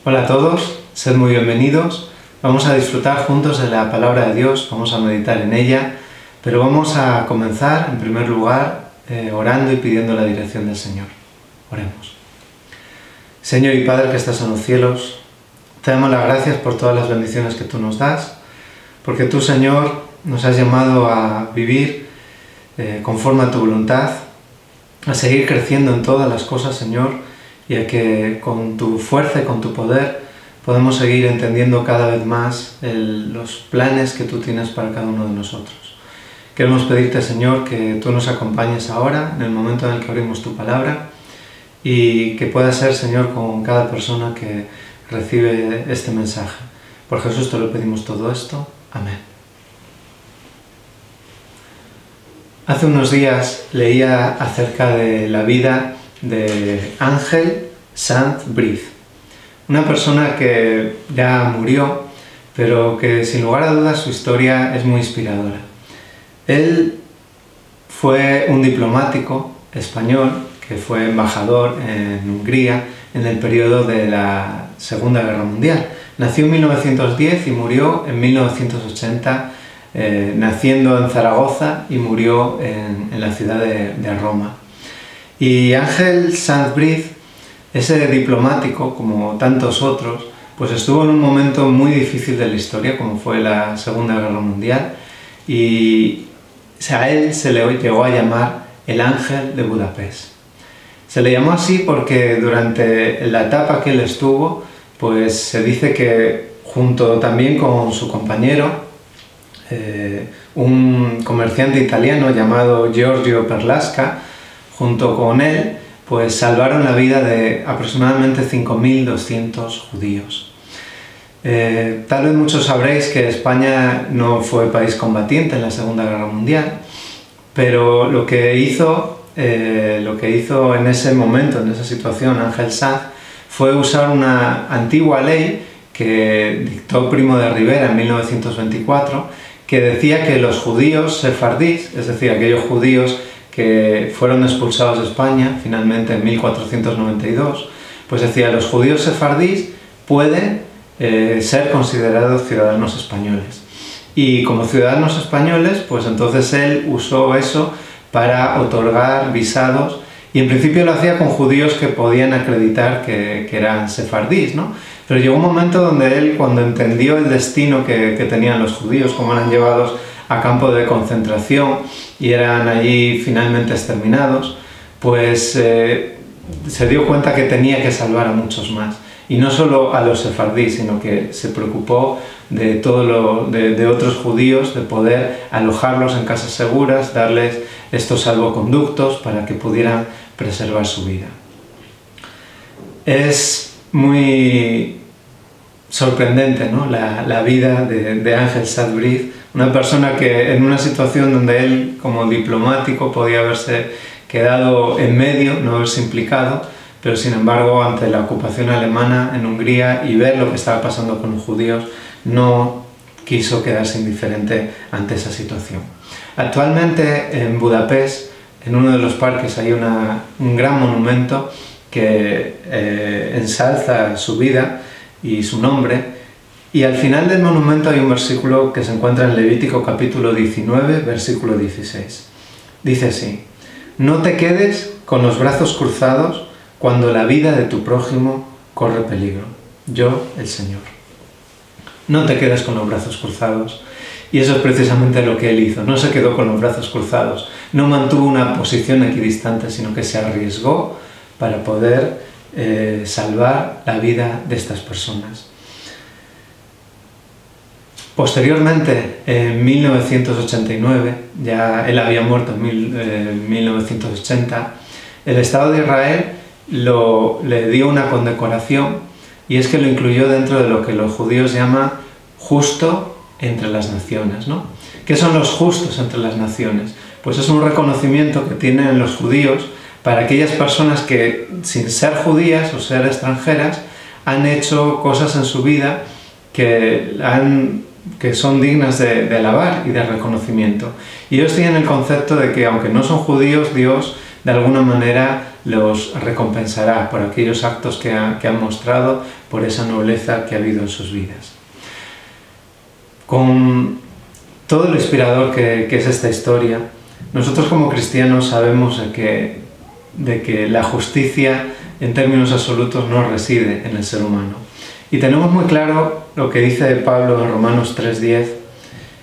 Hola a todos, sed muy bienvenidos. Vamos a disfrutar juntos de la palabra de Dios, vamos a meditar en ella, pero vamos a comenzar en primer lugar orando y pidiendo la dirección del Señor. Oremos. Señor y Padre que estás en los cielos, te damos las gracias por todas las bendiciones que tú nos das, porque tú, Señor, nos has llamado a vivir conforme a tu voluntad, a seguir creciendo en todas las cosas, Señor, y a que con tu fuerza y con tu poder podemos seguir entendiendo cada vez más los planes que tú tienes para cada uno de nosotros. Queremos pedirte, Señor, que tú nos acompañes ahora, en el momento en el que abrimos tu palabra, y que pueda ser, Señor, con cada persona que recibe este mensaje. Por Jesús te lo pedimos todo esto. Amén. Hace unos días leía acerca de la vida de Ángel Saint-Brieuc, una persona que ya murió, pero que sin lugar a dudas su historia es muy inspiradora. Él fue un diplomático español que fue embajador en Hungría en el periodo de la Segunda Guerra Mundial. Nació en 1910 y murió en 1980, naciendo en Zaragoza y murió en la ciudad de Roma. Y Ángel Saint-Brieuc, ese diplomático, como tantos otros, pues estuvo en un momento muy difícil de la historia, como fue la Segunda Guerra Mundial, y a él se le llegó a llamar el Ángel de Budapest. Se le llamó así porque durante la etapa que él estuvo, pues se dice que junto también con su compañero, un comerciante italiano llamado Giorgio Perlasca, junto con él, pues salvaron la vida de aproximadamente 5.200 judíos. Tal vez muchos sabréis que España no fue país combatiente en la Segunda Guerra Mundial, pero lo que hizo en ese momento, en esa situación, Ángel Sanz, fue usar una antigua ley que dictó Primo de Rivera en 1924, que decía que los judíos sefardíes, es decir, aquellos judíos que fueron expulsados de España finalmente en 1492, pues decía, los judíos sefardíes pueden ser considerados ciudadanos españoles. Y como ciudadanos españoles, pues entonces él usó eso para otorgar visados, y en principio lo hacía con judíos que podían acreditar que eran sefardíes, ¿no? Pero llegó un momento donde él, cuando entendió el destino que tenían los judíos, cómo eran llevados a campo de concentración y eran allí finalmente exterminados, pues se dio cuenta que tenía que salvar a muchos más. Y no solo a los sefardíes, sino que se preocupó de otros judíos, de poder alojarlos en casas seguras, darles estos salvoconductos para que pudieran preservar su vida. Es muy sorprendente, ¿no?, la vida de Ángel Saint-Brieuc, una persona que en una situación donde él, como diplomático, podía haberse quedado en medio, no haberse implicado, pero sin embargo, ante la ocupación alemana en Hungría y ver lo que estaba pasando con los judíos, no quiso quedarse indiferente ante esa situación. Actualmente en Budapest, en uno de los parques, hay un gran monumento que ensalza su vida y su nombre, y al final del monumento hay un versículo que se encuentra en Levítico capítulo 19, versículo 16. Dice así: no te quedes con los brazos cruzados cuando la vida de tu prójimo corre peligro. Yo, el Señor. No te quedes con los brazos cruzados. Y eso es precisamente lo que él hizo. No se quedó con los brazos cruzados, no mantuvo una posición equidistante, sino que se arriesgó para poder salvar la vida de estas personas. Posteriormente, en 1989, ya él había muerto en 1980, el Estado de Israel le dio una condecoración, y es que lo incluyó dentro de lo que los judíos llaman justo entre las naciones, ¿no? ¿Qué son los justos entre las naciones? Pues es un reconocimiento que tienen los judíos para aquellas personas que, sin ser judías o ser extranjeras, han hecho cosas en su vida que son dignas de alabar y de reconocimiento. Y ellos tienen el concepto de que, aunque no son judíos, Dios de alguna manera los recompensará por aquellos actos que han mostrado, por esa nobleza que ha habido en sus vidas. Con todo lo inspirador que es esta historia, nosotros como cristianos sabemos de que la justicia en términos absolutos no reside en el ser humano. Y tenemos muy claro lo que dice Pablo en Romanos 3:10,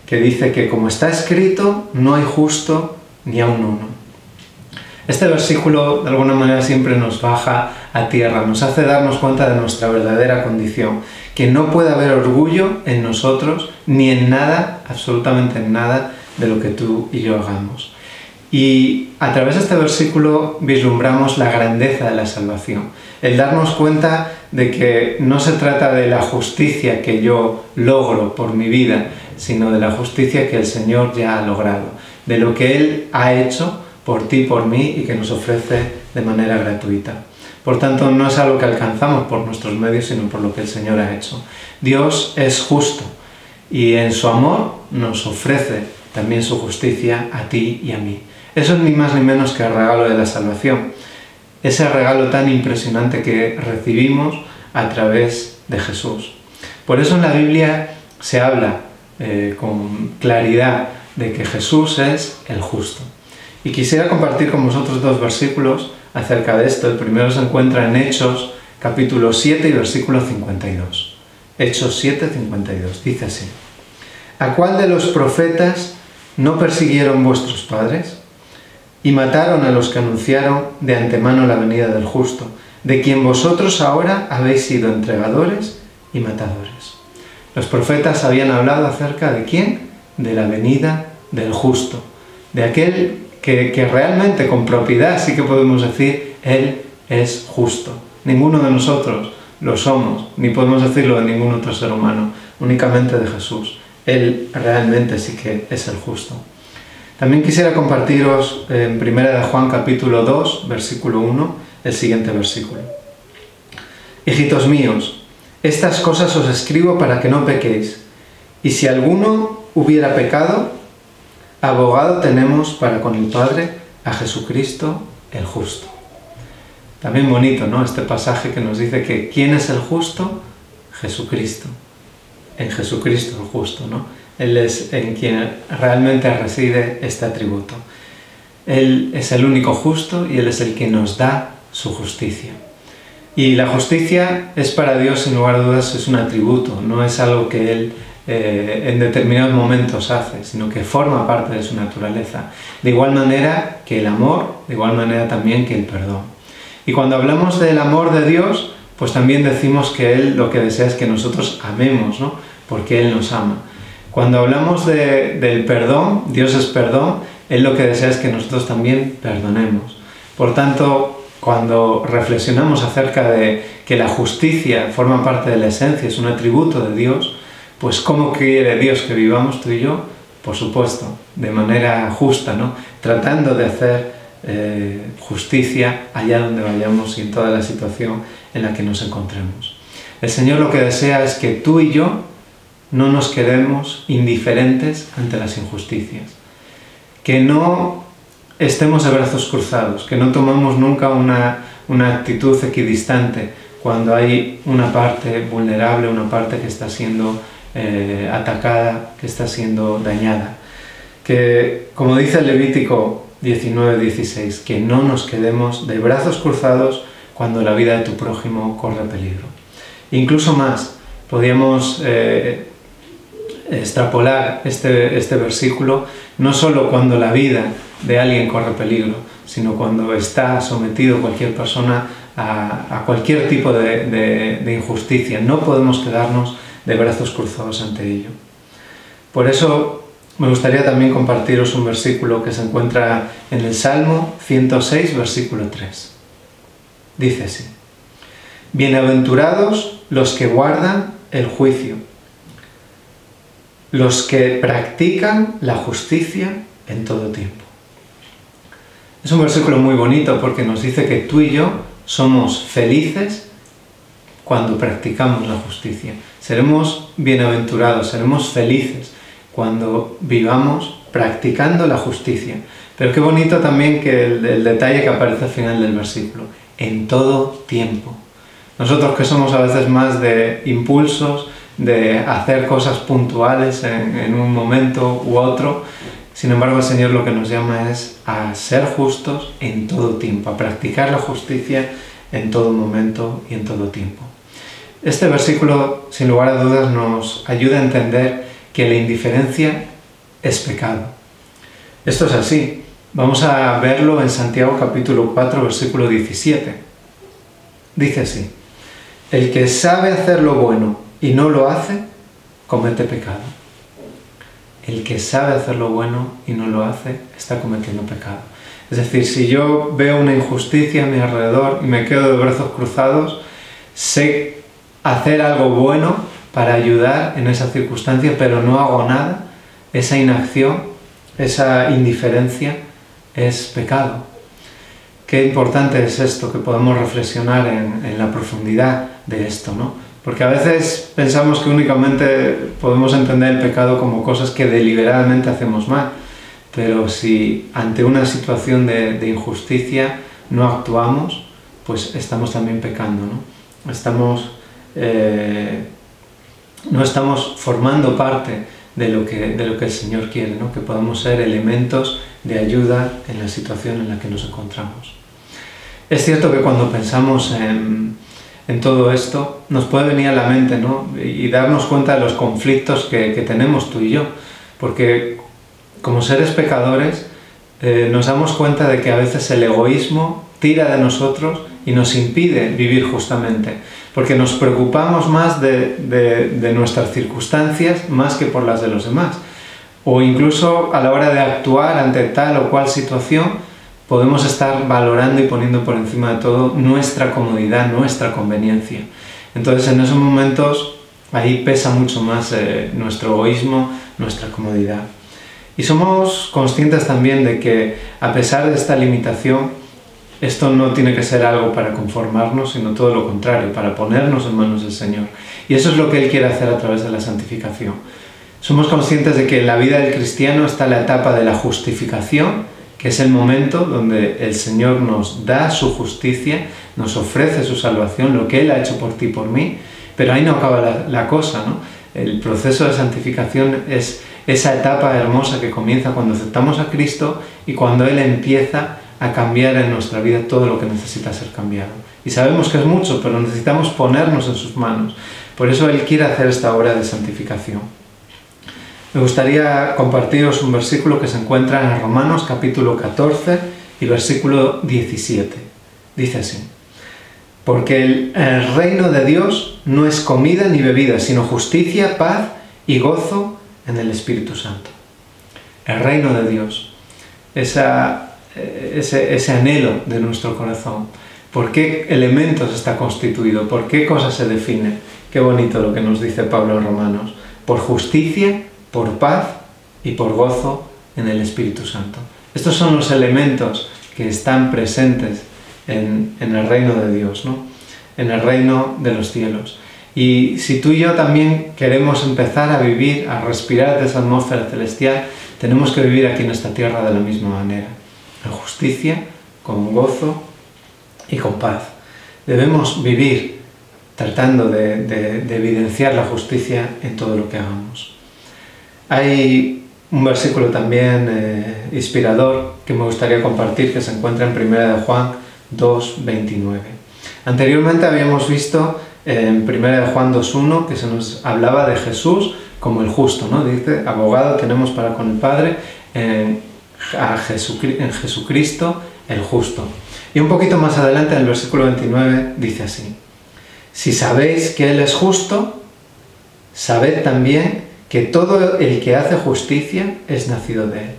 que dice que como está escrito, no hay justo ni aun uno. Este versículo de alguna manera siempre nos baja a tierra, nos hace darnos cuenta de nuestra verdadera condición, que no puede haber orgullo en nosotros ni en nada, absolutamente en nada, de lo que tú y yo hagamos. Y a través de este versículo vislumbramos la grandeza de la salvación, el darnos cuenta de que no se trata de la justicia que yo logro por mi vida, sino de la justicia que el Señor ya ha logrado, de lo que Él ha hecho por ti y por mí y que nos ofrece de manera gratuita. Por tanto, no es algo que alcanzamos por nuestros medios, sino por lo que el Señor ha hecho. Dios es justo y en su amor nos ofrece también su justicia a ti y a mí. Eso es ni más ni menos que el regalo de la salvación. Ese regalo tan impresionante que recibimos a través de Jesús. Por eso en la Biblia se habla con claridad de que Jesús es el justo. Y quisiera compartir con vosotros dos versículos acerca de esto. El primero se encuentra en Hechos, capítulo 7 y versículo 52. Hechos 7, 52. Dice así: ¿A cuál de los profetas no persiguieron vuestros padres? Y mataron a los que anunciaron de antemano la venida del justo, de quien vosotros ahora habéis sido entregadores y matadores. Los profetas habían hablado acerca de ¿quién? De la venida del justo, de aquel que realmente con propiedad sí que podemos decir, Él es justo. Ninguno de nosotros lo somos, ni podemos decirlo de ningún otro ser humano, únicamente de Jesús. Él realmente sí que es el justo. También quisiera compartiros en 1 de Juan capítulo 2, versículo 1, el siguiente versículo. Hijitos míos, estas cosas os escribo para que no pequéis, y si alguno hubiera pecado, abogado tenemos para con el Padre a Jesucristo el justo. También bonito, ¿no? Este pasaje que nos dice que ¿quién es el justo? Jesucristo. En Jesucristo el justo, ¿no? Él es en quien realmente reside este atributo. Él es el único justo y Él es el que nos da su justicia. Y la justicia es para Dios, sin lugar a dudas, es un atributo, no es algo que Él en determinados momentos hace, sino que forma parte de su naturaleza. De igual manera que el amor, de igual manera también que el perdón. Y cuando hablamos del amor de Dios, pues también decimos que Él lo que desea es que nosotros amemos, ¿no? Porque Él nos ama. Cuando hablamos del perdón, Dios es perdón, Él lo que desea es que nosotros también perdonemos. Por tanto, cuando reflexionamos acerca de que la justicia forma parte de la esencia, es un atributo de Dios, pues ¿cómo quiere Dios que vivamos tú y yo? Por supuesto, de manera justa, ¿no? Tratando de hacer justicia allá donde vayamos y en toda la situación en la que nos encontremos. El Señor lo que desea es que tú y yo no nos quedemos indiferentes ante las injusticias, que no estemos de brazos cruzados, que no tomamos nunca una actitud equidistante cuando hay una parte vulnerable, una parte que está siendo atacada, que está siendo dañada. Que, como dice el Levítico 19:16, que no nos quedemos de brazos cruzados cuando la vida de tu prójimo corre peligro. Incluso más, podríamos extrapolar este versículo no solo cuando la vida de alguien corre peligro, sino cuando está sometido cualquier persona a cualquier tipo de injusticia. No podemos quedarnos de brazos cruzados ante ello. Por eso me gustaría también compartiros un versículo que se encuentra en el Salmo 106, versículo 3. Dice así: Bienaventurados los que guardan el juicio, los que practican la justicia en todo tiempo. Es un versículo muy bonito porque nos dice que tú y yo somos felices cuando practicamos la justicia. Seremos bienaventurados, seremos felices cuando vivamos practicando la justicia, Pero qué bonito también que el detalle que aparece al final del versículo, en todo tiempo. Nosotros que somos a veces más de impulsos, de hacer cosas puntuales en un momento u otro, sin embargo el Señor lo que nos llama es a ser justos en todo tiempo, a practicar la justicia en todo momento y en todo tiempo. Este versículo, sin lugar a dudas, nos ayuda a entender que la indiferencia es pecado. Esto es así. Vamos a verlo en Santiago capítulo 4, versículo 17. Dice así: el que sabe hacer lo bueno y no lo hace, comete pecado. El que sabe hacer lo bueno y no lo hace, está cometiendo pecado. Es decir, si yo veo una injusticia a mi alrededor y me quedo de brazos cruzados, sé hacer algo bueno para ayudar en esa circunstancia, pero no hago nada, esa inacción, esa indiferencia es pecado. Qué importante es esto, que podamos reflexionar en la profundidad de esto, ¿no? Porque a veces pensamos que únicamente podemos entender el pecado como cosas que deliberadamente hacemos mal, pero si ante una situación de injusticia no actuamos, pues estamos también pecando, ¿no? No estamos formando parte de lo que el Señor quiere, ¿no? Que podamos ser elementos de ayuda en la situación en la que nos encontramos. Es cierto que cuando pensamos en todo esto, nos puede venir a la mente, ¿no? Y darnos cuenta de los conflictos que tenemos tú y yo, porque como seres pecadores nos damos cuenta de que a veces el egoísmo tira de nosotros y nos impide vivir justamente, porque nos preocupamos más de nuestras circunstancias más que por las de los demás, o incluso a la hora de actuar ante tal o cual situación podemos estar valorando y poniendo por encima de todo nuestra comodidad, nuestra conveniencia. Entonces en esos momentos ahí pesa mucho más nuestro egoísmo, nuestra comodidad. Y somos conscientes también de que a pesar de esta limitación, esto no tiene que ser algo para conformarnos, sino todo lo contrario, para ponernos en manos del Señor. Y eso es lo que Él quiere hacer a través de la santificación. Somos conscientes de que en la vida del cristiano está la etapa de la justificación, que es el momento donde el Señor nos da su justicia, nos ofrece su salvación, lo que Él ha hecho por ti y por mí, pero ahí no acaba la cosa, ¿no? El proceso de santificación es esa etapa hermosa que comienza cuando aceptamos a Cristo y cuando Él empieza a cambiar en nuestra vida todo lo que necesita ser cambiado. Y sabemos que es mucho, pero necesitamos ponernos en sus manos. Por eso Él quiere hacer esta obra de santificación. Me gustaría compartiros un versículo que se encuentra en Romanos capítulo 14 y versículo 17. Dice así: porque el reino de Dios no es comida ni bebida, sino justicia, paz y gozo en el Espíritu Santo. El reino de Dios, ese anhelo de nuestro corazón. ¿Por qué elementos está constituido? ¿Por qué cosas se define? Qué bonito lo que nos dice Pablo en Romanos. Por justicia, por paz y por gozo en el Espíritu Santo. Estos son los elementos que están presentes en el reino de Dios, ¿no? En el reino de los cielos. Y si tú y yo también queremos empezar a vivir, a respirar de esa atmósfera celestial, tenemos que vivir aquí en esta tierra de la misma manera, en justicia, con gozo y con paz. Debemos vivir tratando de evidenciar la justicia en todo lo que hagamos. Hay un versículo también inspirador que me gustaría compartir, que se encuentra en 1 Juan 2:29. Anteriormente habíamos visto en 1 Juan 2:1 que se nos hablaba de Jesús como el justo, ¿no? Dice, abogado tenemos para con el Padre en Jesucristo el justo. Y un poquito más adelante en el versículo 29 dice así: si sabéis que Él es justo, sabed también que todo el que hace justicia es nacido de Él.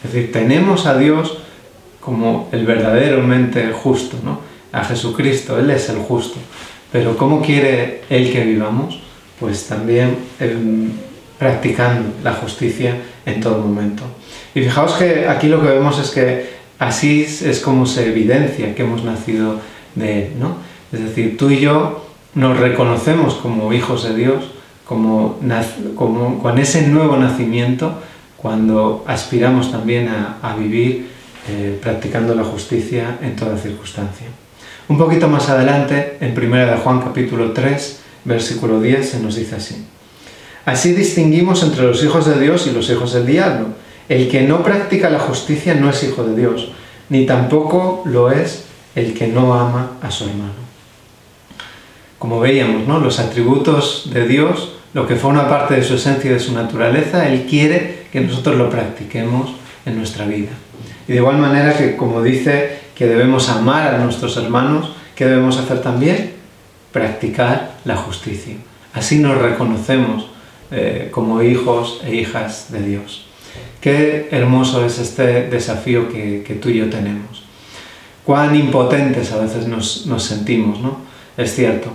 Es decir, tenemos a Dios como el verdaderamente justo, ¿no? A Jesucristo, Él es el justo. Pero ¿cómo quiere Él que vivamos? Pues también practicando la justicia en todo momento. Y fijaos que aquí lo que vemos es que así es como se evidencia que hemos nacido de Él, ¿no? Es decir, tú y yo nos reconocemos como hijos de Dios, con ese nuevo nacimiento, cuando aspiramos también a vivir practicando la justicia en toda circunstancia. Un poquito más adelante, en 1 de Juan capítulo 3, versículo 10, se nos dice así: así distinguimos entre los hijos de Dios y los hijos del diablo. El que no practica la justicia no es hijo de Dios, ni tampoco lo es el que no ama a su hermano. Como veíamos, ¿no?, los atributos de Dios, lo que forma parte de su esencia y de su naturaleza, Él quiere que nosotros lo practiquemos en nuestra vida. Y de igual manera que, como dice que debemos amar a nuestros hermanos, ¿qué debemos hacer también? Practicar la justicia. Así nos reconocemos como hijos e hijas de Dios. Qué hermoso es este desafío que tú y yo tenemos. Cuán impotentes a veces nos sentimos, ¿no? Es cierto,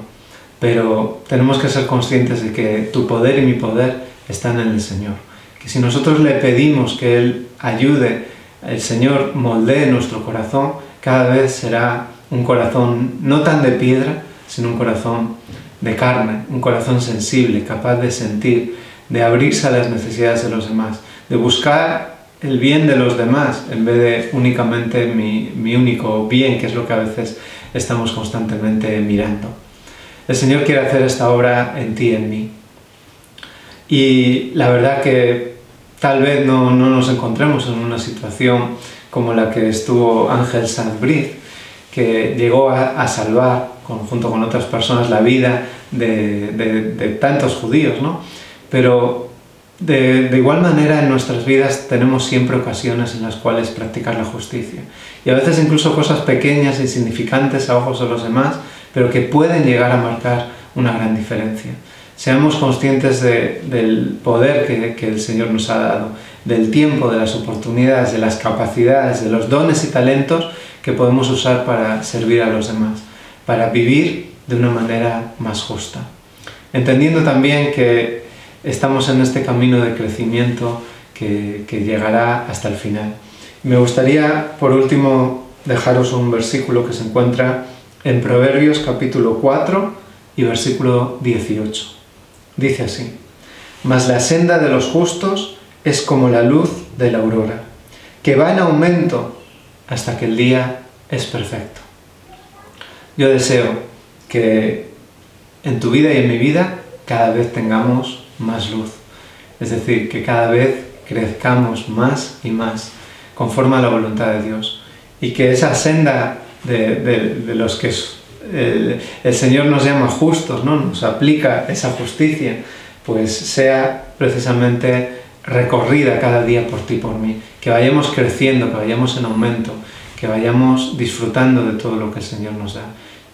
pero tenemos que ser conscientes de que tu poder y mi poder están en el Señor. Que si nosotros le pedimos que Él ayude, el Señor moldee nuestro corazón, cada vez será un corazón no tan de piedra, sino un corazón de carne, un corazón sensible, capaz de sentir, de abrirse a las necesidades de los demás, de buscar el bien de los demás en vez de únicamente mi único bien, que es lo que a veces estamos constantemente mirando. El Señor quiere hacer esta obra en ti y en mí. Y la verdad que tal vez no nos encontremos en una situación como la que estuvo Ángel Sanz-Briz, que llegó a salvar, junto con otras personas, la vida de tantos judíos, ¿no? Pero de igual manera en nuestras vidas tenemos siempre ocasiones en las cuales practicar la justicia. Y a veces incluso cosas pequeñas, insignificantes a ojos de los demás, pero que pueden llegar a marcar una gran diferencia. Seamos conscientes del poder que el Señor nos ha dado, del tiempo, de las oportunidades, de las capacidades, de los dones y talentos que podemos usar para servir a los demás, para vivir de una manera más justa. Entendiendo también que estamos en este camino de crecimiento que llegará hasta el final. Me gustaría, por último, dejaros un versículo que se encuentra en Proverbios capítulo 4 y versículo 18. Dice así: mas la senda de los justos es como la luz de la aurora, que va en aumento hasta que el día es perfecto. Yo deseo que en tu vida y en mi vida cada vez tengamos más luz, es decir, que cada vez crezcamos más y más conforme a la voluntad de Dios, y que esa senda de los que el Señor nos llama justos, ¿no?, nos aplica esa justicia, pues sea precisamente recorrida cada día por ti y por mí, que vayamos creciendo, que vayamos en aumento, que vayamos disfrutando de todo lo que el Señor nos da,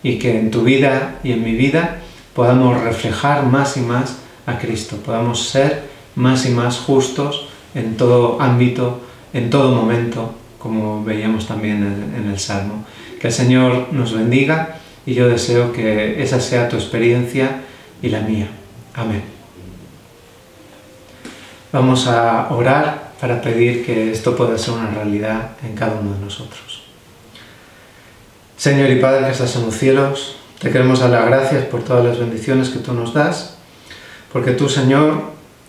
y que en tu vida y en mi vida podamos reflejar más y más a Cristo, podamos ser más y más justos en todo ámbito, en todo momento, como veíamos también en el Salmo. Que el Señor nos bendiga, y yo deseo que esa sea tu experiencia y la mía. Amén. Vamos a orar para pedir que esto pueda ser una realidad en cada uno de nosotros. Señor y Padre que estás en los cielos, te queremos dar las gracias por todas las bendiciones que tú nos das, porque tú, Señor,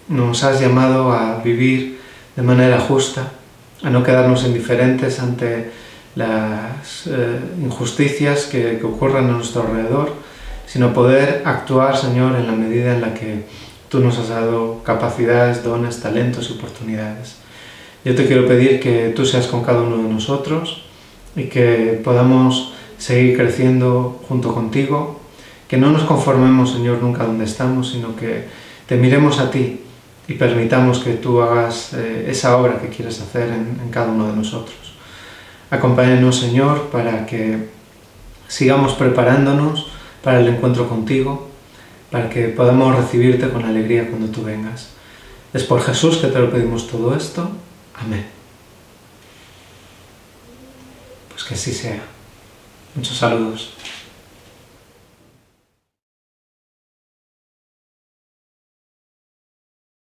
nos has llamado a vivir de manera justa, a no quedarnos indiferentes ante las injusticias que ocurren a nuestro alrededor, sino poder actuar, Señor, en la medida en la que tú nos has dado capacidades, dones, talentos y oportunidades. Yo te quiero pedir que tú seas con cada uno de nosotros y que podamos seguir creciendo junto contigo, que no nos conformemos, Señor, nunca donde estamos, sino que te miremos a ti y permitamos que tú hagas esa obra que quieres hacer en cada uno de nosotros. Acompáñanos, Señor, para que sigamos preparándonos para el encuentro contigo, para que podamos recibirte con alegría cuando tú vengas. Es por Jesús que te lo pedimos todo esto. Amén. Pues que así sea. Muchos saludos.